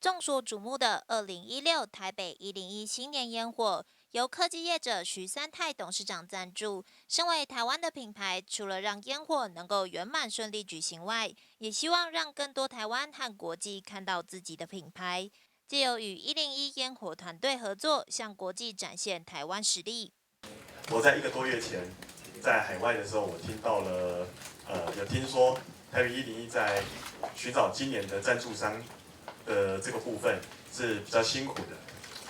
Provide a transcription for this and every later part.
众所瞩目的2016台北101新年烟火，由科技业者徐三泰董事长赞助。身为台湾的品牌，除了让烟火能够圆满顺利举行外，也希望让更多台湾和国际看到自己的品牌，借由与101烟火团队合作，向国际展现台湾实力。我在1个多月前在海外的时候，我听到了，有听说台北101在寻找今年的赞助商的这个部分是比较辛苦的，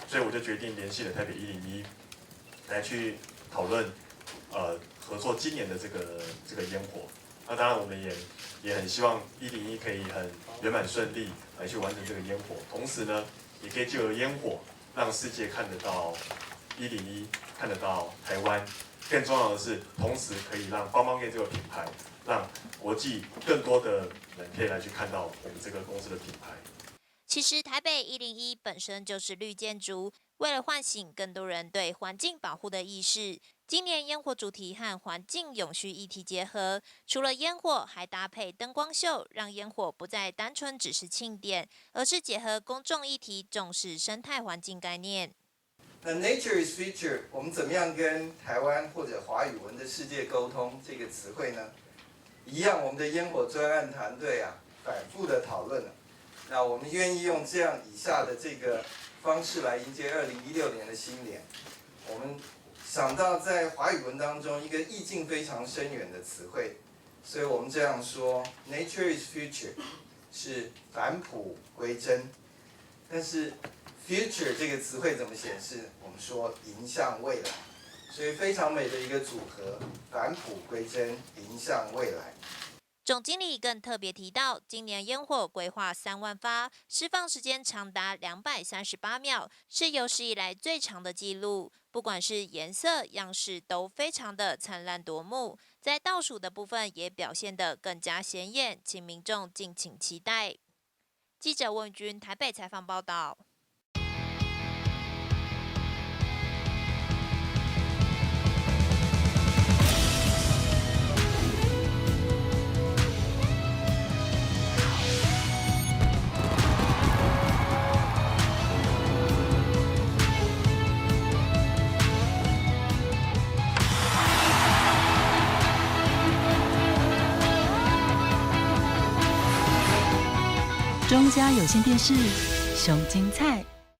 所以我就决定联系了台北101来去讨论，合作今年的这个烟火。那当然，我们也很希望101可以很圆满顺利来去完成这个烟火，同时呢，也可以借由烟火让世界看得到101，看得到台湾。更重要的是，同时可以让邦邦业这个品牌，让国际更多的人可以来去看到我们这个公司的品牌。其实台北101本身就是绿建筑，为了唤醒更多人对环境保护的意识，今年烟火主题和环境永续议题结合，除了烟火，还搭配灯光秀，让烟火不再单纯只是庆典，而是结合公众议题，重视生态环境概念。那 Nature is future， 我们怎么样跟台湾或者华语文的世界沟通这个词汇呢？一样，我们的烟火专案团队反复的讨论了。那我们愿意用这样以下的这个方式来迎接2016年的新年。我们想到在华语文当中一个意境非常深远的词汇，所以我们这样说 ：Nature is future， 是返璞归真。但是 future 这个词汇怎么显示？我们说迎向未来，所以非常美的一个组合，返璞归真，迎向未来。总经理更特别提到，今年烟火规划3万发，释放时间长达238秒，是有史以来最长的纪录。不管是颜色、样式都非常的灿烂夺目，在倒数的部分也表现得更加显眼，请民众敬请期待。记者温君台北采访报道。中嘉有线电视，熊精彩。